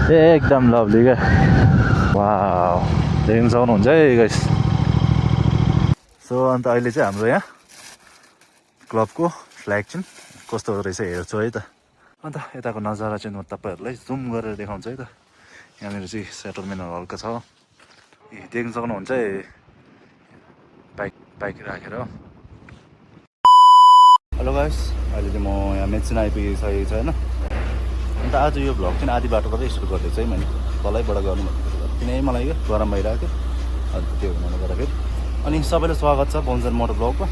एकदम लभली क्या वाउ देख्न सक्नुहुन्छ है गाइस सो अन्त अहिले चाहिँ हाम्रो यहाँ क्लबको फ्ल्याग चाहिँ कस्तो रहेछ हेर्छु है त अन्त यताको नजारा चाहिँ म तपाईँहरूलाई जुम गरेर देखाउँछु है त यहाँनिर चाहिँ सेटलमेन्टहरू हल्का छ देख्न सक्नुहुन्छ है बाइक राखेर हेलो गाइस अहिले चाहिँ म यहाँ मेचिन आइपुगिसकेको छु होइन अन्त आज यो भ्लग चाहिँ आधी बाटोबाट सुरु गर्दैछु है मैले तलैबाट गर्नु किनकि मलाई यो गरम भइरहेको थियो अन्त त्यो हुनाले गर्दाखेरि अनि सबैलाई स्वागत छ बन्जर मोटर ब्लगमा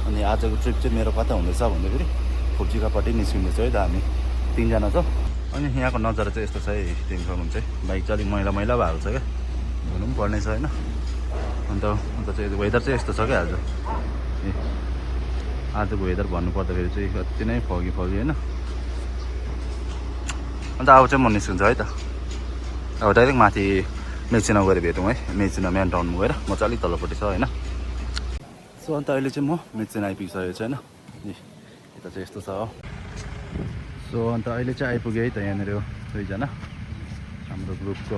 अनि आजको ट्रिप चाहिँ मेरो कता हुँदैछ भन्दाखेरि फुल्चिकापट्टि निस्किँदैछ है त हामी 3 जना छ अनि यहाँको नजारा चाहिँ यस्तो छ है देख्न सक्नुहुन्छ है बाइक चाहिँ अलिक मैला मैला भएको छ क्या धुनु पनि पर्ने छ होइन अन्त चाहिँ वेदर चाहिँ यस्तो छ क्या आजको वेदर भन्नुपर्दाखेरि चाहिँ अति नै फगी होइन अन्त अब चाहिँ म निस्किन्छ है त अब डाइरेक्ट माथि मेचिना गएर भेटौँ है मेचिना मेन टाउनमा गएर म चाहिँ अलिक तल्लोपट्टि छ होइन सो अन्त अहिले चाहिँ म मेचिना आइपुगिसकेको छु होइन यता चाहिँ यस्तो छ हो सो अन्त अहिले चाहिँ आइपुग्यो है त यहाँनिर 2 जना हाम्रो ग्रुपको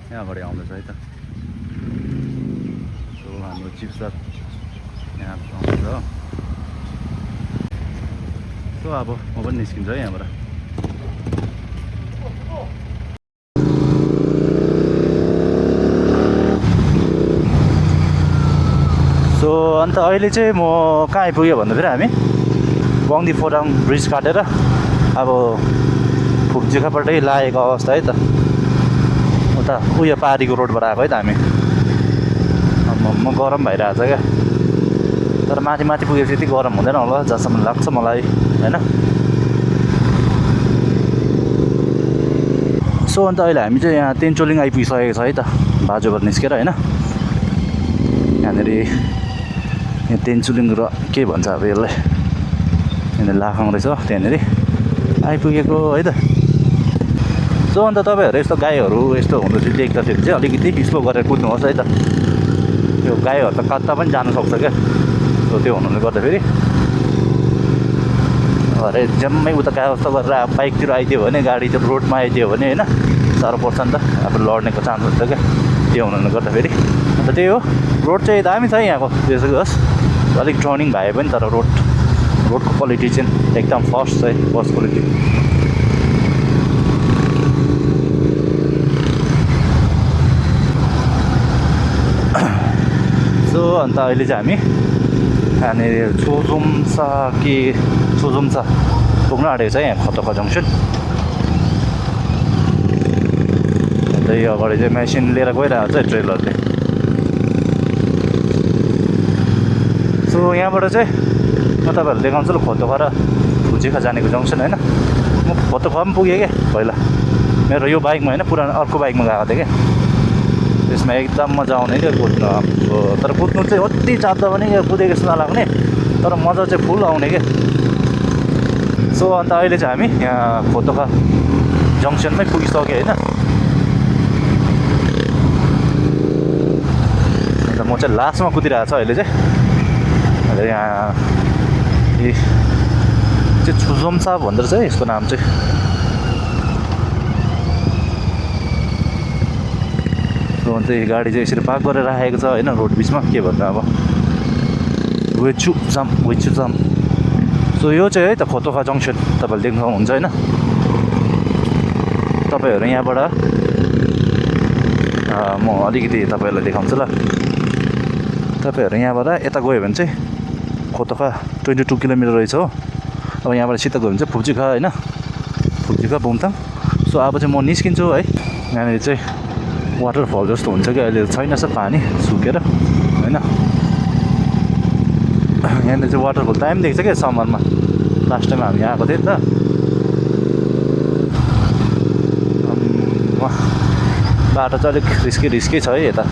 यहाँ अगाडि आउँदैछ है त सो हाम्रो चिफ सर यहाँ आउँदैछ हो सो अब म पनि निस्किन्छु है यहाँबाट सो अन्त अहिले चाहिँ म कहाँ आइपुग्यो भन्दाखेरि हामी बङ्दी फोराङ ब्रिज काटेर अब फुक्जिखापट्टि लागेको अवस्था है त उता उयो पारीको रोडबाट आएको है त हामी म गरम भइरहेको छ क्या तर माथि पुगेपछि यति गरम हुँदैन होला जहाँसम्म लाग्छ मलाई होइन सो अन्त अहिले हामी चाहिँ यहाँ तेन्चोलिङ आइपुगिसकेको छ है त बाजोबाट निस्केर होइन यहाँनिर यहाँ तेन्चुलिङ र के भन्छ अब यसलाई यहाँनिर लाखाङ रहेछ त्यहाँनिर आइपुगेको है त सो अन्त तपाईँहरू यस्तो गाईहरू यस्तो हुँदाखेरि देख्दाखेरि चाहिँ अलिकति स्लो गरेर कुद्नुहोस् है त यो गाईहरू त कता पनि जानु सक्छ क्या सो त्यो हुनाले गर्दाखेरि अरे जम्मै उता कस्तो गरेर बाइकतिर आइदियो भने गाडी चाहिँ रोडमा आइदियो भने होइन साह्रो पर्छ नि त अब लड्नेको चान्स हुन्छ क्या त्यो हुनाले गर्दाखेरि अन्त त्यही हो रोड चाहिँ दामी छ यहाँको त्यसो होस् अलिक टर्निङ भए पनि तर रोडको क्वालिटी चाहिँ एकदम फर्स्ट छ है फर्स्ट क्वालिटी सो अन्त अहिले चाहिँ हामी यहाँनिर चोजुम्सा पुग्न आँटेको छ यहाँ खतका जङ्सन अन्त यो अगाडि चाहिँ मेसिन लिएर गइरहेको छ ट्रेलरले सो यहाँबाट चाहिँ म तपाईँहरू देखाउँछु ल खोतोखा र फुल्चिखा जानेको जङ्सन होइन म खोतोखा पनि पुगेँ क्या पहिला मेरो यो बाइकमा होइन पुरानो अर्को बाइकमा गएको थिएँ क्या त्यसमा एकदम मजा आउने क्या कुद्नु तर कुद्नु चाहिँ अति चाप्दा पनि कुदेको जस्तो नलाग्ने तर मजा चाहिँ फुल आउने क्या सो अन्त अहिले चाहिँ हामी यहाँ खोतोखा जङ्सनमै पुगिसक्यो होइन अन्त म चाहिँ लास्टमा कुदिरहेको छ अहिले चाहिँ अन्त यहाँ चाहिँ छुजोम्सा भन्दो रहेछ है यसको नाम चाहिँ सो अन्त यो गाडी चाहिँ यसरी पार्क गरेर राखेको छ होइन रोड बिचमा के भन्नु अब वेचुजाम सो यो चाहिँ है त खोतोखा जङ्सन तपाईँहरूले देख्नु सक्नुहुन्छ होइन तपाईँहरू यहाँबाट म अलिकति तपाईँहरूलाई देखाउँछु ल तपाईँहरू यहाँबाट यता गयो भने चाहिँ खोतोखा 22 किलोमिटर रहेछ हो अब यहाँबाट सिधा गयो भने चाहिँ फुल्चिखा होइन फुल्चिखा बुमथाङ सो अब चाहिँ म निस्किन्छु है यहाँनिर चाहिँ वाटरफल जस्तो हुन्छ कि अहिले छैन छ पानी सुकेर होइन यहाँनिर चाहिँ वाटरफल दामी देख्छ क्या समरमा लास्ट टाइम हामी आएको थियौँ नि त बाटो चाहिँ अलिक रिस्की छ है यता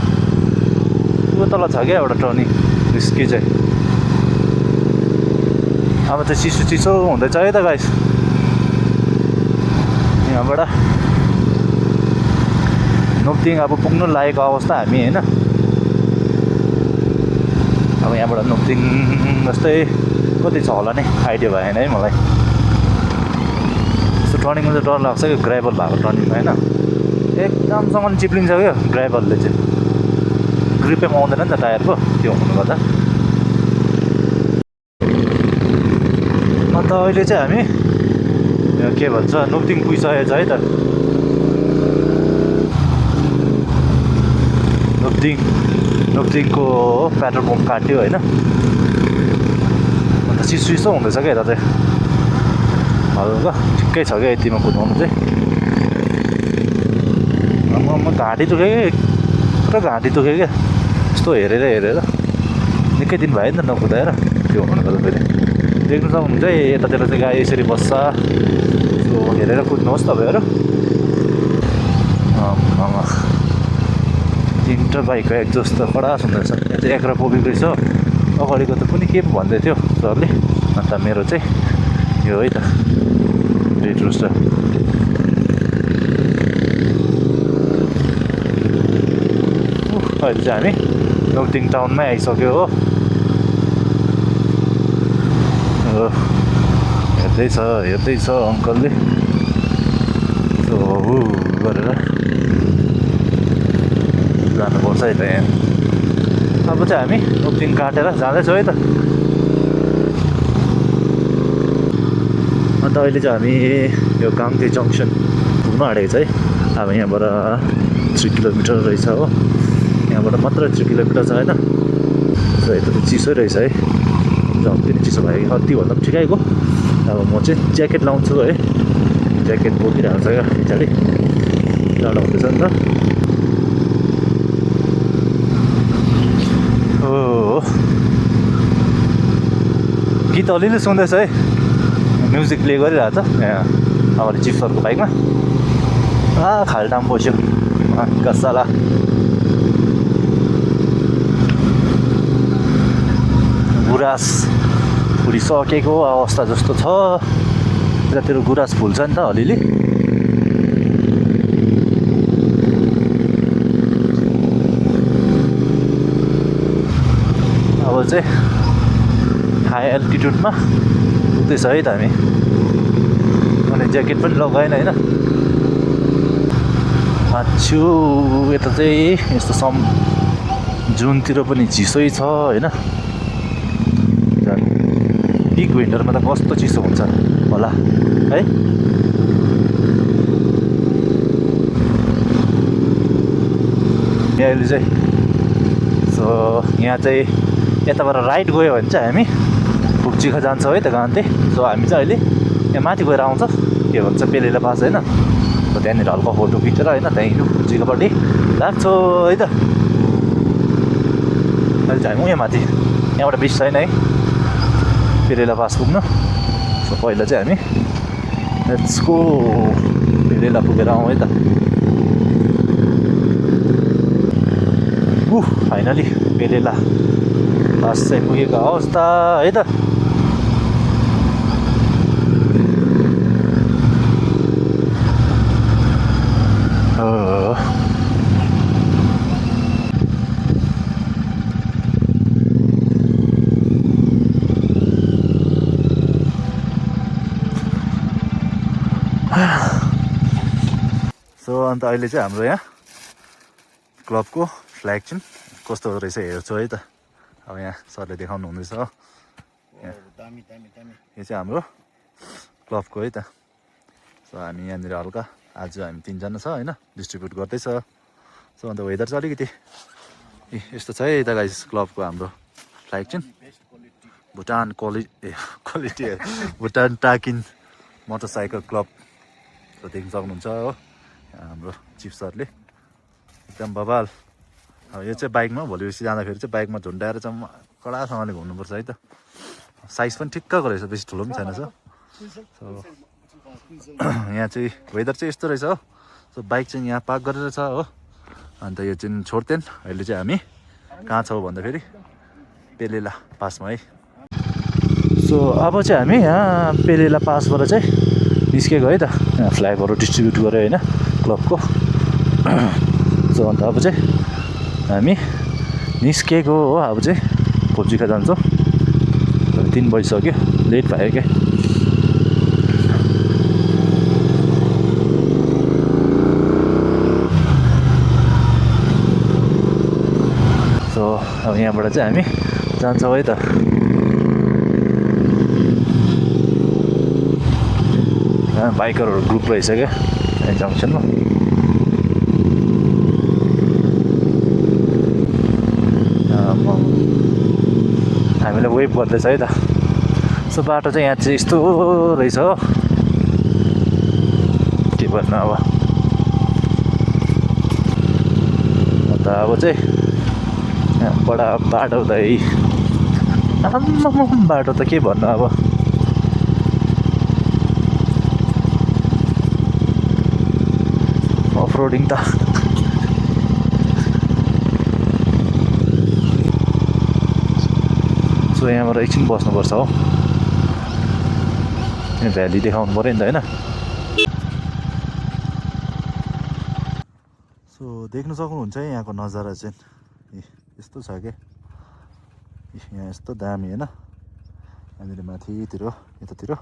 त्यो तल छ क्या एउटा टर्निङ रिस्की चाहिँ अब चाहिँ चिसो हुँदैछ है त गाइस यहाँबाट नोक्तिङ अब पुग्नु लागेको अवस्था हामी होइन अब यहाँबाट नोक्तिङ जस्तै कति छ होला नि आइडिया भएन है मलाई टर्निङमा चाहिँ डर लाग्छ कि ग्राभल भएको टर्निङमा होइन एकदमसँग चिप्लिन्छ क्या ग्राभलले चाहिँ ग्रिपै आउँदैन नि त टायरको त्यो हुनु गर्दा अन्त अहिले चाहिँ हामी के भन्छ नोक्तिङ पुगिसकेको छ है त नोक्तिङको पेट्रोल पम्प काट्यो होइन अन्त चिसो हुँदैछ क्या यता चाहिँ हल्का ठिक्कै छ क्या यतिमा कुदाउनु चाहिँ म घाँटी दुख्यो कि पुरा घाँटी दुख्यो क्या यस्तो हेरेर निकै दिन भयो नि त नकुदाएर त्यो हुनु गर्दा फेरि देख्नु सक्नुहुन्छ है यतातिर चाहिँ गाई यसरी बस्छ त्यो हेरेर कुद्नुहोस् तपाईँहरू तिनवटा बाइकको एक्जस्ट त कडा सुन्दैछ यहाँ चाहिँ एक्रा पोबिक रहेछ अगाडिको त कुनै के भन्दै थियो सरले अन्त मेरो चाहिँ यो है त रेड रोस्टर अहिले चाहिँ हामी नोक्तिङ टाउनमै आइसक्यो हो हेर्दैछ अङ्कलले सो गरेर जानुपर्छ है त यहाँ अब चाहिँ हामी नोक्तिङ काटेर जाँदैछौँ है त अन्त अहिले चाहिँ हामी यो काङ्ते जङ्सन पुग्नु आँटेको छ है अब यहाँबाट 3 किलोमिटर रहेछ हो यहाँबाट मात्र 3 किलोमिटर छ होइन सो यता त चिसो रहेछ है जम्ती चिसो भयो अतिभन्दा पनि ठिकैको अब म चाहिँ ज्याकेट लाउँछु है ज्याकेट बोकिरहेको छ क्या पछाडि जाडो हुँदैछ नि त गीत अलिअलि सुन्दैछ है म्युजिक प्ले गरिरहेको छ यहाँ अगाडि चिफ सरको बाइकमा खाल्टाम बस्यो कसला गुराँस फुलिसकेको अवस्था जस्तो छ यतातिर गुराँस फुल्छ नि त अलिअलि अब चाहिँ हाई एल्टिट्युडमा पुग्दैछ है त हामी अनि ज्याकेट पनि लगाएन होइन आछु यता चाहिँ यस्तो जुनतिर पनि चिसै छ होइन पिक विन्टरमा त कस्तो चिसो हुन्छ होला है अहिले चाहिँ सो यहाँ चाहिँ यताबाट राइट गयो भने चाहिँ हामी फुक्चिखा जान्छौँ है त गान्ते सो हामी चाहिँ अहिले यहाँ माथि गएर आउँछ के भन्छ पेलेला पास होइन त्यहाँनिर हल्का फोटो खिचेर होइन त्यहीँ फुक्चिखापट्टि लाग्छौँ है त अहिले चाहिँ हामी यहाँ माथि यहाँबाट बेसी छैन है पेलेला पास पुग्नु सो पहिला चाहिँ हामी लेट्स गो पेलेला पुगेर आउँ है त फाइनली पेलेला पास चाहिँ पुगेको अवस्था है त सो अन्त अहिले चाहिँ हाम्रो यहाँ क्लबको फ्ल्याग चाहिँ कस्तो रहेछ हेर्छु है त अब यहाँ सरले देखाउनु हुँदैछ हो यो चाहिँ हाम्रो क्लबको है त सो हामी यहाँनिर हल्का आज हामी 3 जना छ होइन डिस्ट्रिब्युट गर्दैछ सो अन्त वेदर चाहिँ अलिकति यस्तो छ है यता गाइस क्लबको हाम्रो फ्ल्याग चाहिँ Bhutan quality Bhutan takin motorcycle club देख्न सक्नुहुन्छ हो हाम्रो चिफ सरले एकदम बबाल अब यो चाहिँ बाइकमा भोलि पर्सि जाँदाखेरि चाहिँ बाइकमा झुन्डाएर चाहिँ कडासँगले घुम्नुपर्छ है त साइज पनि ठिक्कको रहेछ बेसी ठुलो पनि छैन सो यहाँ चाहिँ वेदर चाहिँ यस्तो रहेछ हो सो बाइक चाहिँ यहाँ पार्क गरेर छ हो अन्त यो चाहिँ छोड्थेन अहिले चाहिँ हामी कहाँ छौँ भन्दाखेरि पेलेला पासमा है सो अब चाहिँ हामी यहाँ पेलेला पासबाट चाहिँ निस्केको है त यहाँ फ्ल्यागहरू डिस्ट्रिब्युट गऱ्यो होइन क्लबको सो अन्त अब चाहिँ हामी निस्केको हो अब चाहिँ खोप्चिखा जान्छौँ 3 बजिसक्यो लेट भयो क्या अब यहाँबाट चाहिँ हामी जान्छौँ है त बाइकरहरू ग्रुप रहेछ क्या यहाँ जङ्सनमा हामीलाई वेभ गर्दैछ है त सो बाटो चाहिँ यहाँ चाहिँ यस्तो रहेछ हो के भन्नु अब अब चाहिँ यहाँबाट बाटो त बाटो त के भन्नु अब अफरोडिङ त सो यहाँबाट एकछिन बस्नुपर्छ हो यहाँ भ्याली देखाउनु पऱ्यो नि त होइन सो देख्न सक्नुहुन्छ है यहाँको नजारा चाहिँ यस्तो छ क्या यहाँ यस्तो दामी होइन यहाँनिर माथितिर यतातिर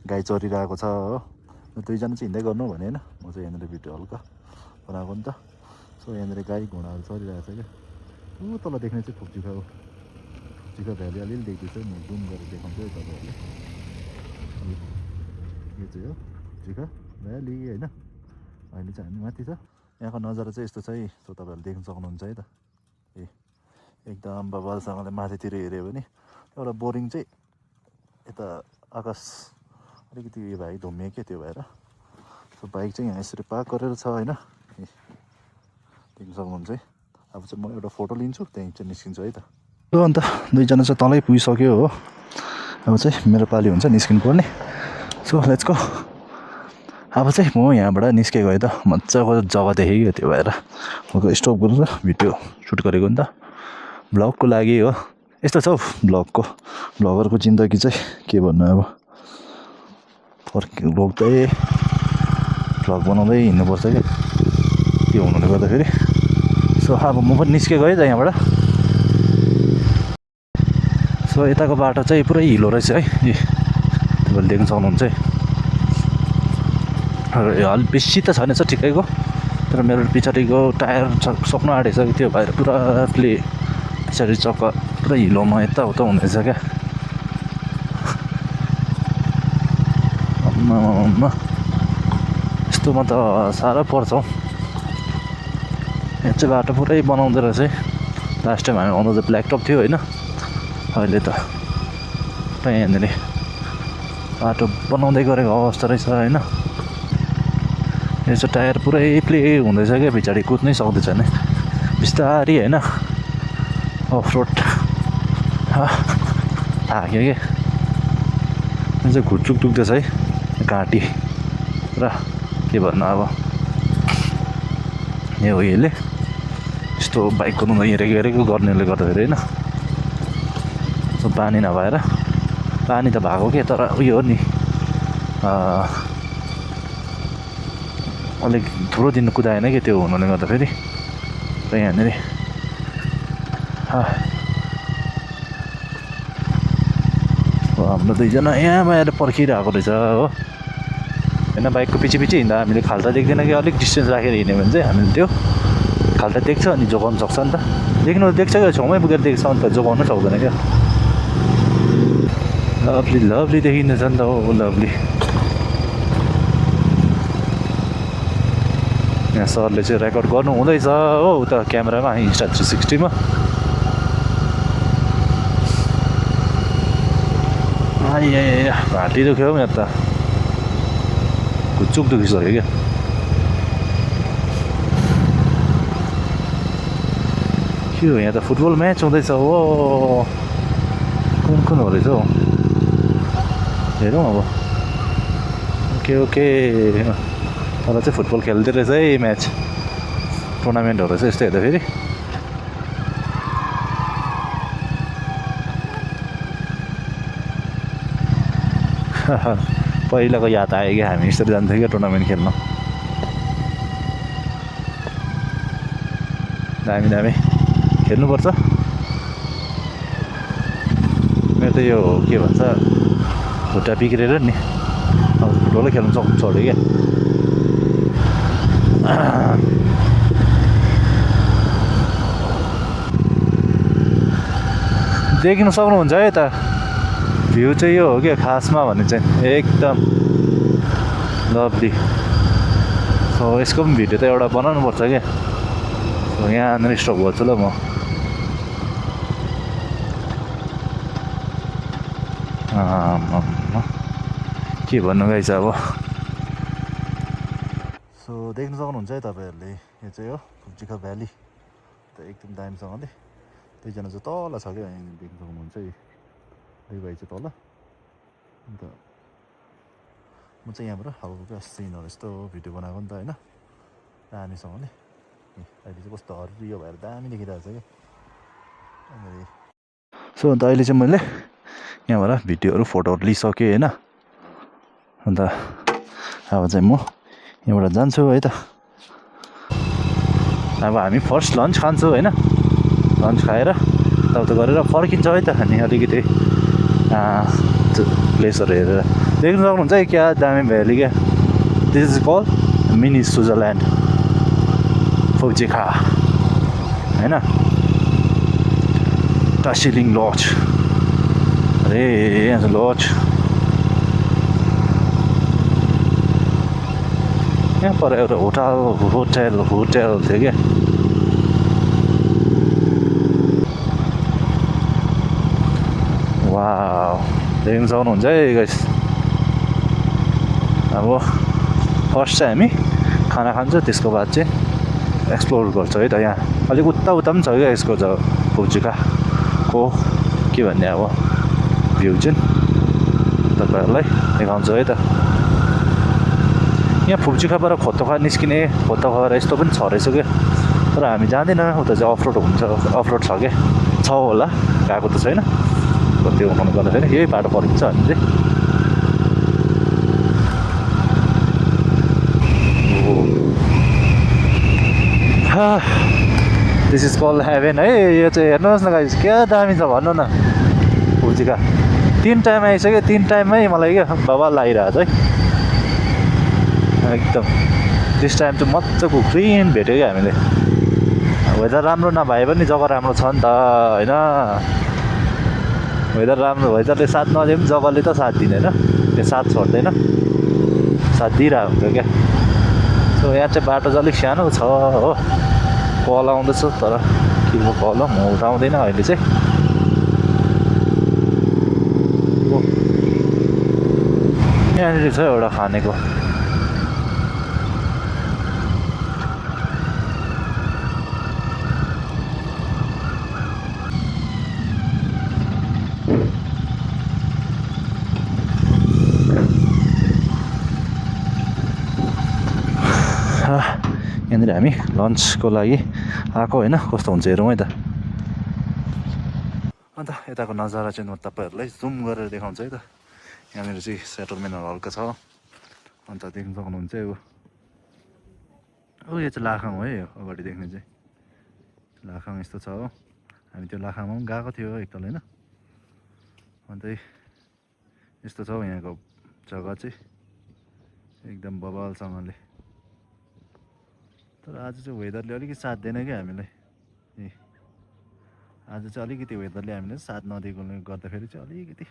गाई चरिरहेको छ हो दुईजना चाहिँ हिँड्दै गर्नु भने होइन म चाहिँ यहाँनिर भिडियो हल्का बनाएको नि त सो यहाँनिर गाई घोडाहरू चरिरहेको छ क्या ऊ तल देख्ने चाहिँ फुक्चिखा हो फुक्चिखा भ्याली अलिअलि देख्दैछ म जुम गरेर देखाउँछु है तपाईँहरूले यो चाहिँ हो फुक्चिखा भ्याली होइन अहिले चाहिँ हामी माथि छ यहाँको नजारा चाहिँ यस्तो छ है सो तपाईँहरूले देख्न सक्नुहुन्छ है त ए एकदम बबालसँगले माथितिर हेऱ्यो भने एउटा बोरिङ चाहिँ यता आकाश अलिकति उयो भयो धुम्मियो क्या त्यो भएर सो बाइक चाहिँ यहाँ यसरी पार्क गरेर छ होइन देख्न सक्नुहुन्छ है अब चाहिँ म एउटा फोटो लिन्छु त्यहाँदेखि चाहिँ निस्किन्छु है त यो अन्त दुईजना चाहिँ तलै पुगिसक्यो हो अब चाहिँ मेरो पाली हुन्छ निस्किनु पर्ने सो लेट्स गो अब चाहिँ म यहाँबाट निस्केको है त मजाको जग्गा देखेँ त्यो भएर म स्टप गर्नु त भिडियो सुट गरेको नि त भ्लगको लागि हो यस्तो छ हौ भ्लगरको जिन्दगी चाहिँ के भन्नु अब रोक्दै भ्लग बनाउँदै हिँड्नुपर्छ क्या त्यो हुनाले गर्दाखेरि सो अब म पनि निस्केको है त यहाँबाट सो यताको बाटो चाहिँ पुरै हिलो रहेछ है तपाईँले देख्न सक्नुहुन्छ है अलिक बेसी त छैन छ ठिकैको तर मेरो पछाडिको टायर सक्नु आँटेछ त्यो भएर पुरा पछाडि चक्का पुरा हिलोमा यताउता हुँदैछ क्या यस्तोमा त साह्रो पर्छ हौ यहाँ चाहिँ बाटो पुरै बनाउँदो रहेछ है लास्ट टाइम हामी आउँदा चाहिँ ब्ल्याक टप थियो होइन अहिले त यहाँनिर बाटो बनाउँदै गरेको अवस्था रहेछ होइन यो चाहिँ टायर पुरै प्ले हुँदैछ क्या पछाडि कुद्नै सक्दैछ नि बिस्तारी होइन अफ रोड थाक्यो क्या यो चाहिँ घुटचुक दुख्दैछ है घाँटी र के भन्नु अब यो यसले यस्तो बाइक कुदाउँदा हेरेको गर्नेले गर्दाखेरि होइन सो पानी नभएर पानी त भएको के तर उयो हो नि अलिक थोरै दिन कुदाएन कि त्यो हुनाले गर्दाखेरि र यहाँनिर हाम्रो दुईजना यहाँमा आएर पर्खिरहेको रहेछ हो होइन बाइकको पछि हिँड्दा हामीले खाल्टा देख्दैन कि अलिक डिस्टेन्स राखेर हिँड्यो भने चाहिँ हामीले त्यो खाल्टा देख्छ अनि जोगाउनु सक्छ नि त देख्नु देख्छ क्या छेउमै पुगेर देख्छ नि त जोगाउनु सक्दैन क्या लभली देखिँदैछ नि त हो लभली यहाँ सरले चाहिँ रेकर्ड गर्नु हुँदैछ हो उता क्यामेरामा इन्स्टा 360 मा घाँटी दुख्यो हौ यहाँ त घुच्चुक दुखिसक्यो क्या के हो यहाँ त फुटबल म्याच हुँदैछ हो कुन हो रहेछ हौ हेरौँ अब ओके तर चाहिँ फुटबल खेल्दै रहेछ है म्याच टुर्नामेन्ट हो रहेछ यस्तो हेर्दाखेरि पहिलाको याद आयो क्या हामी यसरी जान्थ्यौँ क्या टुर्नामेन्ट खेल्न दामी खेल्नुपर्छ मेरो त यो के भन्छ खुट्टा बिग्रेर नि अब फुटबलै खेल्नु सक्नु छोड्यो क्या देख्न सक्नुहुन्छ है यता भ्यू चाहिँ यो हो क्या खासमा भने चाहिँ एकदम लभली सो यसको पनि भिडियो त एउटा बनाउनु पर्छ क्या सो यहाँनिर स्टप गर्छु ल म के भन्नु गाइस अब सो देख्न सक्नुहुन्छ है तपाईँहरूले यो चाहिँ हो फुप्चिखा भ्याली त एकदम दामीसँगले दुईजना चाहिँ तल छ क्या यहाँ देख्न सक्नुहुन्छ है दुई भाइ चाहिँ तल अन्त म चाहिँ यहाँबाट हल्का सिनहरू यस्तो भिडियो बनाएको नि त होइन दामीसँगले अहिले चाहिँ कस्तो हरियो भएर दामी देखिरहेको छ क्या सो अन्त अहिले चाहिँ मैले यहाँबाट भिडियोहरू फोटोहरू लिइसकेँ होइन अन्त अब चाहिँ म यहाँबाट जान्छु है त अब हामी फर्स्ट लन्च खान्छौँ होइन लन्च खाएर तब गरेर फर्किन्छ है त अनि अलिकति प्लेसहरू हेरेर देख्न सक्नुहुन्छ है क्या दामी भ्याली क्या this is call mini Switzerland फुप्चिखा होइन टासिलिङ लज अरे यहाँ लज यहाँ पर एउटा होटल थियो क्या वाउ देख्न सक्नुहुन्छ है गाइस अब फर्स्ट चाहिँ हामी खाना खान्छौँ त्यसको बाद चाहिँ एक्सप्लोर गर्छौँ है त यहाँ अलिक उता पनि छ क्या यसको जग्गा फुप्चिखाको के भन्ने अब भ्यू चाहिँ तपाईँहरूलाई देखाउँछु है त यहाँ फुप्चिखाबाट खोतोखा निस्किने खोतोखाबाट यस्तो पनि छ रहेछ क्या तर हामी जाँदैनौँ उता चाहिँ अफरोड हुन्छ अफरोड छ क्या छ होला गएको त छैन त्यो हुनु गर्दाखेरि यही बाटो फर्किन्छ हामी चाहिँ दिस इज कल हेभेन है यो चाहिँ हेर्नुहोस् न गाइस क्या दामी छ भन्नु न फुप्चिखा 3 टाइम आइसक्यो 3 टाइममै मलाई क्या बाबा लागिरहेको छ है एकदम दिस टाइम चाहिँ मजाको ग्रिन भेट्यो क्या हामीले वेदर राम्रो नभए पनि जग्गा राम्रो छ नि त होइन वेदर राम्रो वेदरले साथ नदिए पनि जग्गाले त साथ दिँदैन त्यो साथ छोड्दैन साथ दिइरहेको हुन्छ क्या सो यहाँ चाहिँ बाटो चाहिँ अलिक सानो छ हो कल आउँदैछ तर के को कल म उठाउँदैन अहिले चाहिँ यहाँनिर छ एउटा खानेको यहाँनिर हामी लन्चको लागि आएको होइन कस्तो हुन्छ हेरौँ है त अन्त यताको नजारा चाहिँ म तपाईँहरूलाई जुम गरेर देखाउँछु है त यहाँनिर चाहिँ सेटलमेन्टहरू हल्का छ अन्त देख्न सक्नुहुन्छ यो यो चाहिँ लाखाङ हो है अगाडि देख्ने चाहिँ लाखाङ यस्तो छ हो हामी त्यो लाखाङमा पनि गएको थियो एकताल होइन अन्त यस्तो छ हौ यहाँको जग्गा चाहिँ एकदम बबालसँगले तर आज चाहिँ वेदरले अलिकति साथ दिएन क्या हामीलाई ए आज चाहिँ अलिकति वेदरले हामीलाई साथ नदिएकोले गर्दाखेरि चाहिँ अलिकति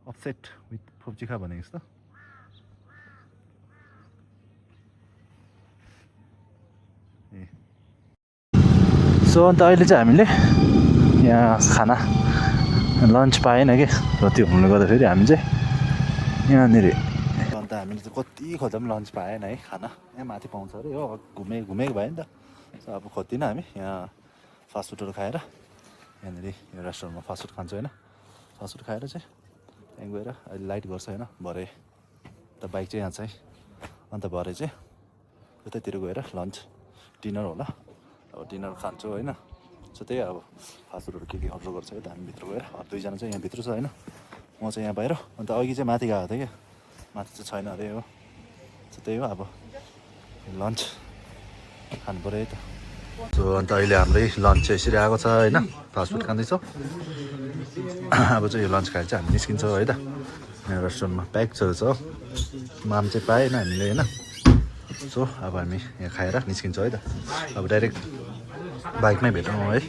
अपसेट विथ फुप्चिखा भनेको जस्तो ए सो अन्त अहिले चाहिँ हामीले यहाँ खाना लन्च पाएन कि र त्यो हुनुले गर्दाखेरि हामी चाहिँ यहाँनिर अन्त हामीले चाहिँ कति खोज्दा पनि लन्च पाएन है खाना यहाँ माथि पाउँछ अरे हो घुमेको भयो नि त सो अब खोज्दिनँ हामी यहाँ फास्टफुडहरू खाएर यहाँनिर यो रेस्टुरेन्टमा फास्टफुड खान्छौँ होइन फास्टफुड खाएर चाहिँ त्यहाँ गएर अहिले लाइट गर्छ होइन भरे त बाइक चाहिँ यहाँ छ है अन्त भरे चाहिँ उतैतिर गएर लन्च डिनर होला अब डिनर खान्छौँ होइन सो त्यही अब फास्टफुडहरू के अर्डर गर्छ है त हामी भित्र गएर दुईजना चाहिँ यहाँभित्र छ होइन म चाहिँ यहाँ बाहिर अन्त अघि चाहिँ माथि गएको थिएँ क्या माथि चाहिँ छैन अरे हो सो त्यही हो अब लन्च खानु पऱ्यो है त सो अन्त अहिले हाम्रै लन्च चाहिँ यसरी आएको छ होइन फास्टफुड खाँदैछौँ अब चाहिँ यो लन्च खाएर चाहिँ हामी निस्किन्छौँ है त यहाँ रेस्टुरेन्टमा प्याक छ माम चाहिँ पाएन हामीले होइन सो अब हामी यहाँ खाएर निस्किन्छौँ है त अब डाइरेक्ट बाइकमै भेटौँ है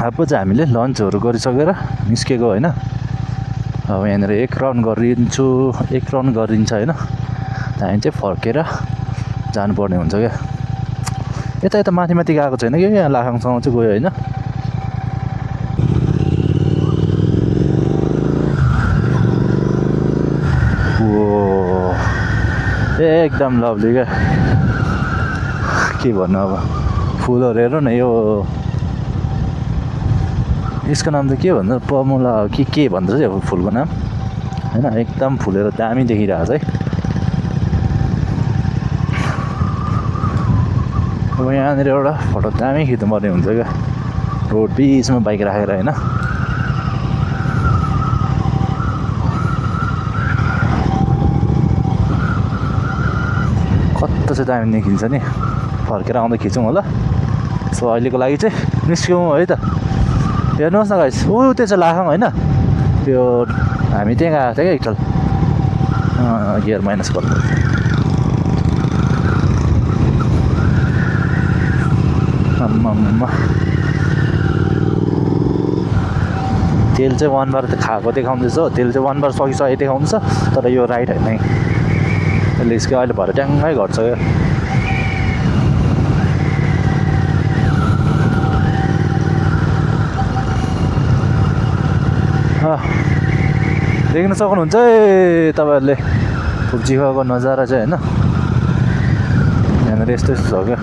अब चाहिँ हामीले लन्चहरू गरिसकेर निस्केको होइन। अब यहाँनिर एक राउन्ड गरिदिन्छ होइन। हामी चाहिँ फर्केर जानुपर्ने हुन्छ क्या। यता माथि गएको छैन कि यहाँ लाखाङसम्म चाहिँ गयो होइन। ओ एकदम लभली क्या, के भन्नु अब। फुलहरू हेर्नु न, यो यसको नाम चाहिँ के भन्छ, पमुला के भन्छ चाहिँ अब फुलको नाम होइन। एकदम फुलेर दामी देखिरहेको छ है। अब यहाँनिर एउटा फोटो दामी खिच्नुपर्ने हुन्छ क्या, रोड बिचमा बाइक राखेर होइन। कस्तो चाहिँ दामी देखिन्छ नि। फर्केर आउँदा खिचौँ होला। सो अहिलेको लागि चाहिँ निस्क्यौँ है त। हेर्नुहोस् न गाइस, त्यो चाहिँ लाखाङ होइन। त्यो हामी त्यहाँ गएको थियो क्या एकताल। गियर माइनस गर्नु। आम्मामा तेल चाहिँ 1 बार खाएको देखाउँदैछ। तेल चाहिँ 1 बार सकिसकेको देखाउँदैछ, तर यो राइट होइन है। त्यसले यसको अहिले भरे ट्याङ्गै घट्छ क्या। देख्न सक्नुहुन्छ है तपाईँहरूले फुक्जीको नजारा चाहिँ होइन। यहाँनिर यस्तो छ क्या।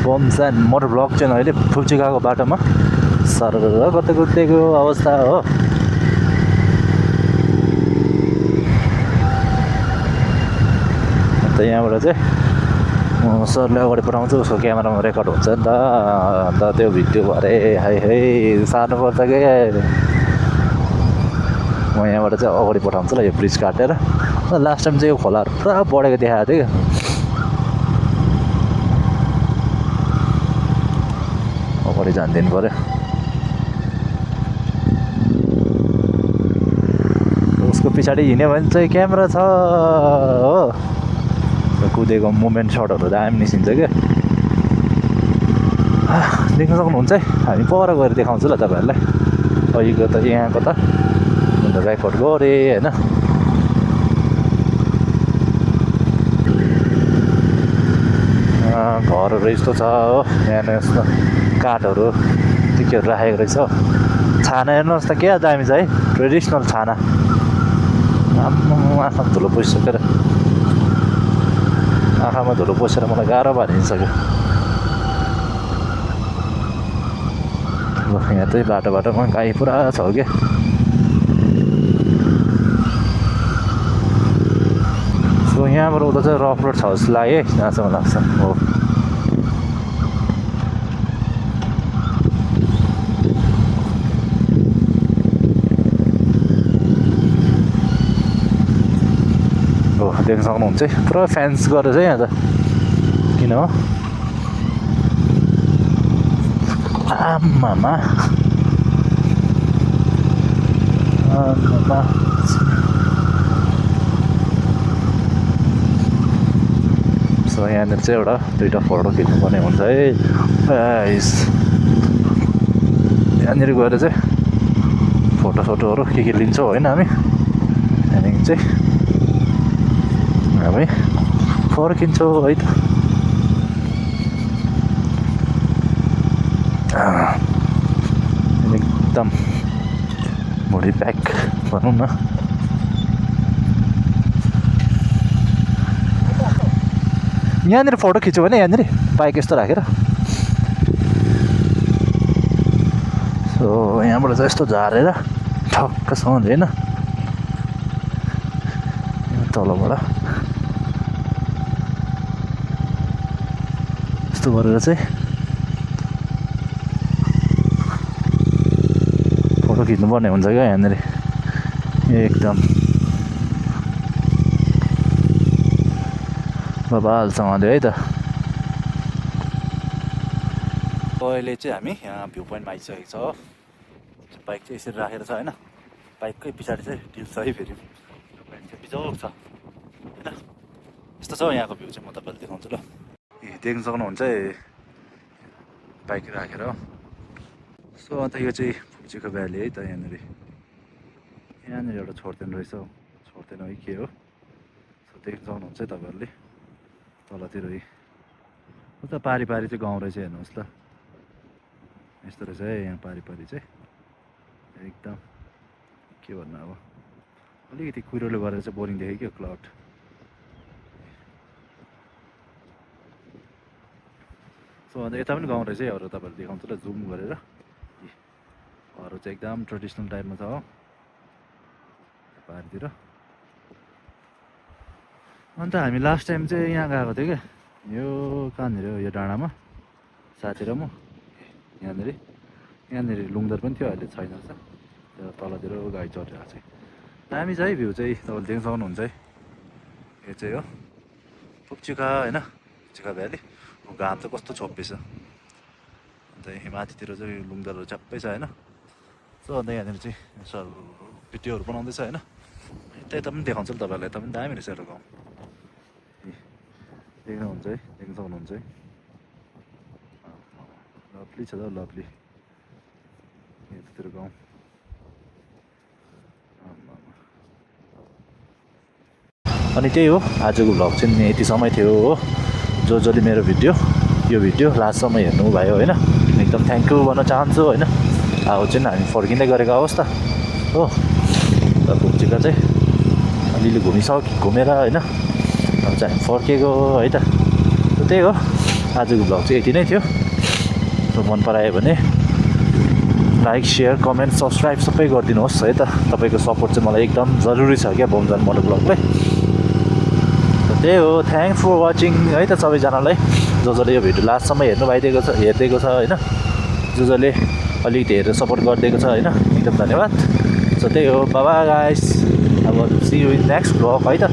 बमसान मोटर ब्लक चाहिँ अहिले फुक्जीको बाटोमा सर कतै कुदेको अवस्था हो। अन्त यहाँबाट चाहिँ म सरले अगाडि पठाउँछु, उसको क्यामेरामा रेकर्ड हुन्छ नि त। अन्त त्यो भिडियो भरे है सार्नुपर्छ क्या। म यहाँबाट चाहिँ अगाडि पठाउँछु ल, यो ब्रिज काटेर। लास्ट टाइम चाहिँ यो खोलाहरू पुरा बढेको देखाएको थियो क्या। अगाडि जानिदिनु पऱ्यो। उसको पछाडि हिँड्यो भने चाहिँ क्यामेरा छ हो। कुदेको मुभमेन्ट सटहरू दामी निस्किन्छ क्या। देख्न सक्नुहुन्छ है। हामी पर गएर देखाउँछु ल तपाईँहरूलाई। अहिलेको त यहाँको त रेकर्ड गरेँ होइन। घरहरू यस्तो छ हो। यहाँ यस्तो काठहरू के राखेको रहेछ। छाना हेर्नुहोस् त क्या दामी छ है, ट्रेडिसनल छाना। आँखा धुलो पसिसकेर आँखामा धुलो पसेर मलाई गाह्रो भइसक्यो। यहाँ चाहिँ बाटोमा गाई पुरा छ क्या। सो यहाँबाट उता चाहिँ रफ रोड छ जस्तो लाग्यो है, जहाँसम्म लाग्छ हो। देख्न सक्नुहुन्छ है, पुरा फ्यान्स गरेर चाहिँ यहाँ त। किन हो आम्मामा सो यहाँनिर चाहिँ एउटा दुईवटा फोटो खिच्नुपर्ने हुन्छ है। यहाँनिर गएर चाहिँ फोटोहरू के लिन्छौँ होइन हामी। त्यहाँदेखि चाहिँ हामी फर्किन्छौँ है त। एकदम बडी प्याक भनौँ न। यहाँनिर फोटो खिच्यो भने यहाँनिर बाइक यस्तो राखेर। सो यहाँबाट चाहिँ यस्तो झारेर ठक्कसँग होइन तलबाट यस्तो गरेर चाहिँ फोटो खिच्नुपर्ने हुन्छ क्या यहाँनिर एकदम बबालसँगले है त। अहिले चाहिँ हामी यहाँ भ्यू पोइन्टमा आइसकेको छ। बाइक चाहिँ यसरी राखेर छ होइन। बाइककै पछाडि चाहिँ ढिल छ है। फेरि भ्यू पोइन्ट चाहिँ बिजोग छ होइन। यस्तो छ यहाँको भ्यू चाहिँ म तपाईँलाई देखाउँछु ल। देख्न सक्नुहुन्छ है बाइक राखेर। सो अन्त यो चाहिँ फुक्चीको भ्याली है त यहाँनिर एउटा छोड्दैन रहेछ हौ, छोड्दैन है के हो। सो देख्न सक्नुहुन्छ है तपाईँहरूले तलतिर है उता पारी चाहिँ गाउँ रहेछ, हेर्नुहोस् त यस्तो रहेछ है यहाँ पारी चाहिँ एकदम के भन्नु अब अलिकति कुहिरोले गरेर चाहिँ बोरिङ देख्यो क्या क्लाउड। सो अन्त यता पनि गाउँ रहेछ है अरू, तपाईँहरू देखाउँछु ल जुम गरेर। अरू चाहिँ एकदम ट्रेडिसनल टाइपमा छ हो पाहाडतिर। अन्त हामी लास्ट टाइम चाहिँ यहाँ गएको थियो क्या, यो कहाँनिर यो डाँडामा साथी र म। यहाँनिर लुङदर पनि थियो, अहिले छैन रहेछ। त्यो तलतिर गाई चढेर चाहिँ दामी छ है भ्यू चाहिँ, तपाईँले देख्न सक्नुहुन्छ है। यो चाहिँ हो फुक्चीका होइन, फुक्चीका भ्याली। घाम चाहिँ कस्तो छोप्पेछ। अन्त यहाँ माथितिर चाहिँ लुङदरहरू झ्याप्पै छ होइन। सो अन्त यहाँनिर चाहिँ यसो भिडियोहरू बनाउँदैछ होइन। यता पनि देखाउँछु नि तपाईँहरूलाई, यता पनि दामी रहेछ एउटा गाउँ। देख्नुहुन्छ है, देख्न सक्नुहुन्छ है। लभली छ त लभली यतातिर गाउँ। अनि त्यही हो आजको भ्लग चाहिँ यतिसम्म थियो हो। जसले मेरो यो भिडियो लास्टसम्म हेर्नुभयो होइन, एकदम थ्याङ्क यू भन्न चाहन्छु होइन। अब चाहिँ हामी फर्किँदै गरेको अवस्था हो। र फुक्चीका चाहिँ अलिअलि घुमेर होइन अब चाहिँ हामी फर्केको है त। त्यही हो आजको भ्लग चाहिँ यति नै थियो। मन परायो भने लाइक सेयर कमेन्ट सब्सक्राइब सबै गरिदिनुहोस् है त। तपाईँको सपोर्ट चाहिँ मलाई एकदम जरुरी छ क्या बोमजान मोटो ब्लगलाई। त्यही हो, थ्याङ्क्स फर वाचिङ है त सबैजनालाई। जसले यो भिडियो लास्टसम्म हेरिदिएको छ होइन, जसले अलिकति हेरेर सपोर्ट गरिदिएको छ होइन, एकदम धन्यवाद। सो त्यही हो, बाबा गाइस, अब see you in next vlog है त।